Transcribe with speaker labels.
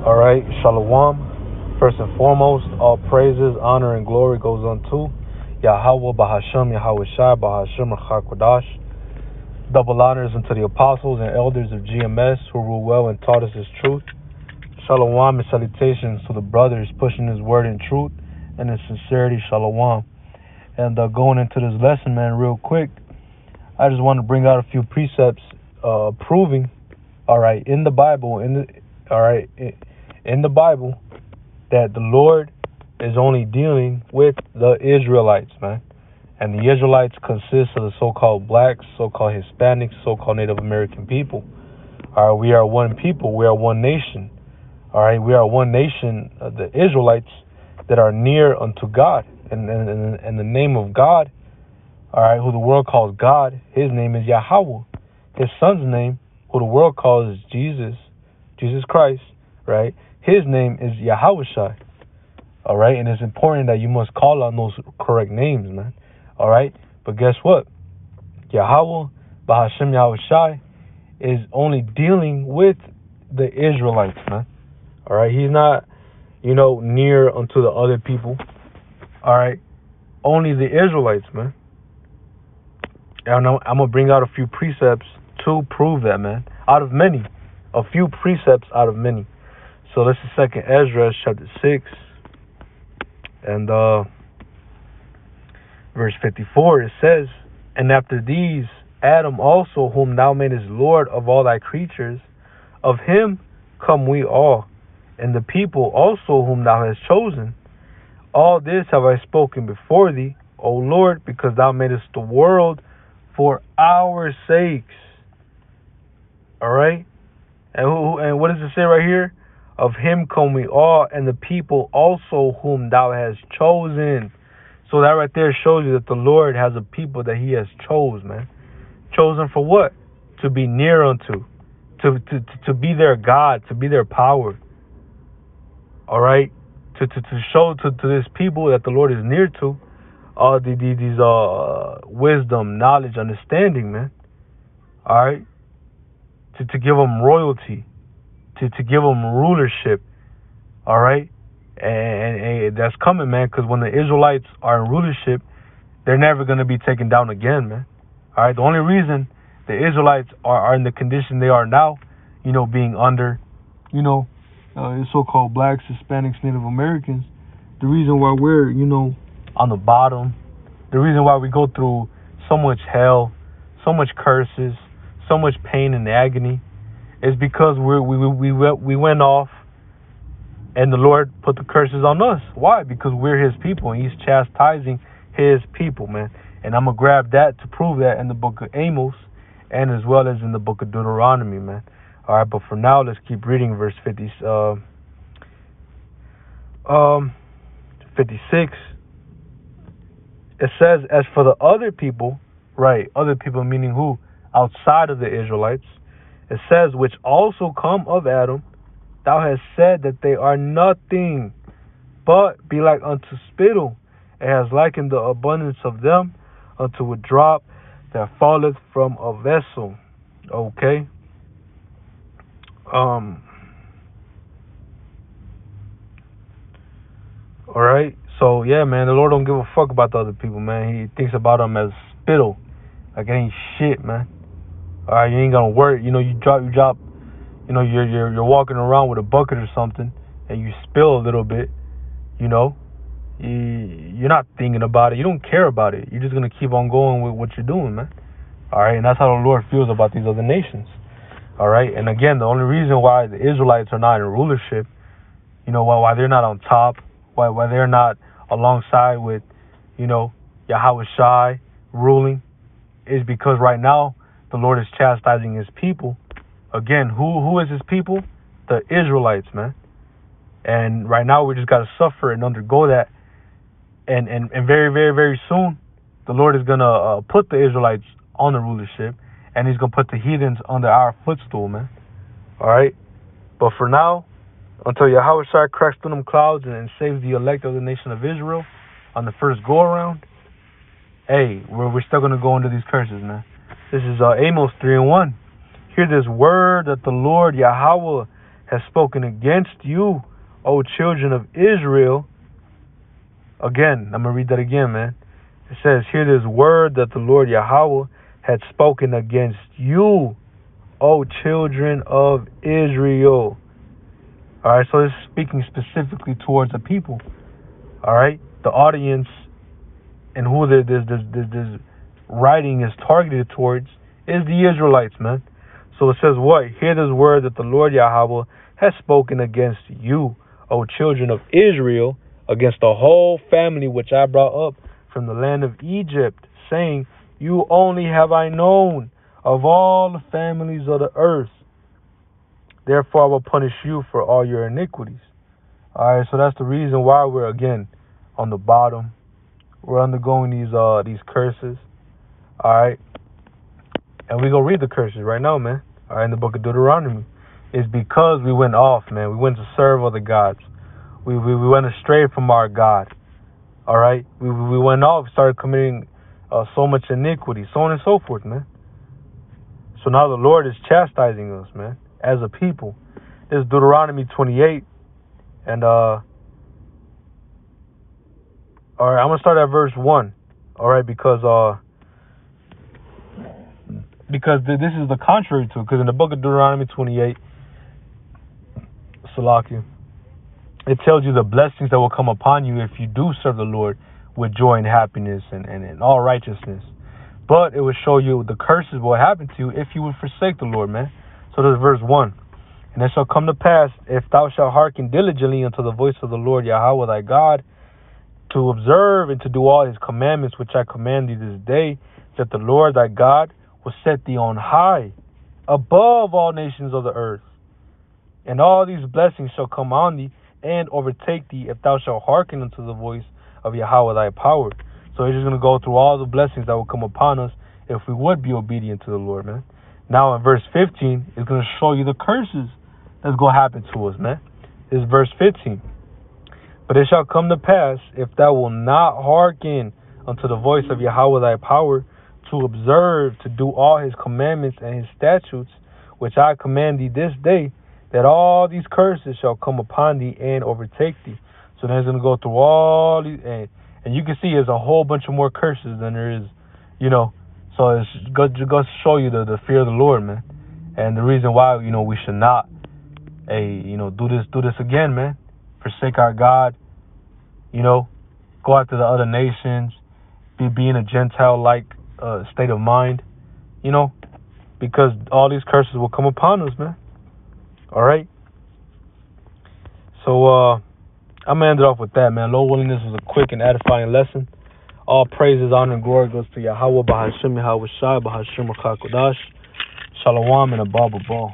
Speaker 1: All right, Shalom. First and foremost, all praises, honor, and glory goes unto Yahweh Bahashem, Yahweh Shai, Bahashem, Rachakodash. Double honors unto the apostles and elders of GMS who rule well and taught us his truth. Shalom and salutations to the brothers pushing his word in truth and in sincerity. Shalom. And going into this lesson, man, real quick, I just want to bring out a few precepts proving, all right, in the Bible, in the Bible, that the Lord is only dealing with the Israelites, man. And the Israelites consist of the so-called blacks, so-called Hispanics, so-called Native American people. All right, we are one people. We are one nation. All right, we are one nation, the Israelites that are near unto God. And the name of God, all right, who the world calls God, his name is Yahweh. His son's name, who the world calls Jesus Christ, right? His name is Yahushua. All right, and it's important that you must call on those correct names, man. All right, but guess what? Yahweh, Bahashem Yahushua, is only dealing with the Israelites, man. All right, he's not, near unto the other people. All right, only the Israelites, man. And I'm gonna bring out a few precepts to prove that, man. Out of many, a few precepts out of many. So this is 2nd Ezra chapter 6 and verse 54. It says, "And after these, Adam also, whom thou madest Lord of all thy creatures, of him come we all, and the people also whom thou hast chosen. All this have I spoken before thee, O Lord, because thou madest the world for our sakes." All right? And what does it say right here? Of him come we all, and the people also whom thou hast chosen. So that right there shows you that the Lord has a people that he has chosen, man. Chosen for what? To be near unto. To be their God, to be their power. All right? To show to this people that the Lord is near to these wisdom, knowledge, understanding, man. All right? To give them royalty. To give them rulership, all right? And that's coming, man, because when the Israelites are in rulership, they're never going to be taken down again, man. All right? The only reason the Israelites are in the condition they are now, being under, so-called blacks, Hispanics, Native Americans, the reason why we're, on the bottom, the reason why we go through so much hell, so much curses, so much pain and agony, is because we went off and the Lord put the curses on us. Why? Because we're his people and he's chastising his people, man. And I'm going to grab that to prove that in the book of Amos and as well as in the book of Deuteronomy, man. All right, but for now, let's keep reading verse 56. It says, "As for the other people," right, other people meaning who? Outside of the Israelites. It says, "which also come of Adam, thou hast said that they are nothing, but be like unto spittle, and has likened the abundance of them unto a drop that falleth from a vessel." Okay. All right. So yeah, man, the Lord don't give a fuck about the other people, man. He thinks about them as spittle, like it ain't shit, man. All right, you ain't gonna work. You drop. You're walking around with a bucket or something, and you spill a little bit. You're not thinking about it. You don't care about it. You're just gonna keep on going with what you're doing, man. All right, and that's how the Lord feels about these other nations. All right, and again, the only reason why the Israelites are not in rulership, why they're not on top, why they're not alongside with, Yahweh Shai ruling, is because right now the Lord is chastising his people. Again, who is his people? The Israelites, man. And right now we just got to suffer and undergo that. And very, very, very soon, the Lord is going to put the Israelites on the rulership, and he's going to put the heathens under our footstool, man. All right? But for now, until Yahweh Shai cracks through them clouds and saves the elect of the nation of Israel on the first go-around, hey, we're still going to go into these curses, man. This is Amos 3:1. Hear this word that the Lord Yahweh has spoken against you, O children of Israel. Again, I'm going to read that again, man. It says, hear this word that the Lord Yahweh had spoken against you, O children of Israel. All right, so it's speaking specifically towards the people. All right, the audience and who this writing is targeted towards is the Israelites, man. So it says what? Hear this word that the Lord Yahweh has spoken against you, O children of Israel, against the whole family which I brought up from the land of Egypt, saying, you only have I known of all the families of the earth. Therefore I will punish you for all your iniquities. All right, so that's the reason why we're again on the bottom. We're undergoing these curses. All right, and we go read the curses right now, man. All right, in the book of Deuteronomy. It's because we went off, man. We went to serve other gods. We went astray from our God. All right, we went off, started committing so much iniquity, so on and so forth, man. So now the Lord is chastising us, man, as a people. This is Deuteronomy 28, and all right, I'm gonna start at verse 1. All right, because this is the contrary to it. Because in the book of Deuteronomy 28, Salakia, it tells you the blessings that will come upon you if you do serve the Lord with joy and happiness and all righteousness. But it will show you the curses will happen to you if you would forsake the Lord, man. So there's verse 1. And it shall come to pass, if thou shalt hearken diligently unto the voice of the Lord Yahweh thy God, to observe and to do all his commandments which I command thee this day, that the Lord thy God will set thee on high above all nations of the earth. And all these blessings shall come on thee and overtake thee if thou shalt hearken unto the voice of Yahweh thy power. So he's just going to go through all the blessings that will come upon us if we would be obedient to the Lord, man. Now in verse 15, it's going to show you the curses that's going to happen to us, man. This is verse 15. But it shall come to pass, if thou wilt not hearken unto the voice of Yahweh thy power, to observe, to do all his commandments and his statutes, which I command thee this day, that all these curses shall come upon thee and overtake thee. So then it's going to go through all these, and you can see there's a whole bunch of more curses than there is, So it's going to show you the fear of the Lord, man. And the reason why, we should not, do this again, man. Forsake our God, go after the other nations, be in a Gentile-like state of mind, because all these curses will come upon us, man. All right? So, I'm going to end it off with that, man. Lord willing, this was a quick and edifying lesson. All praises, honor, and glory goes to Yahweh, Bahashim, Yahweh Shai, Bahashim, Kodash, Shalom, and Abba Ball.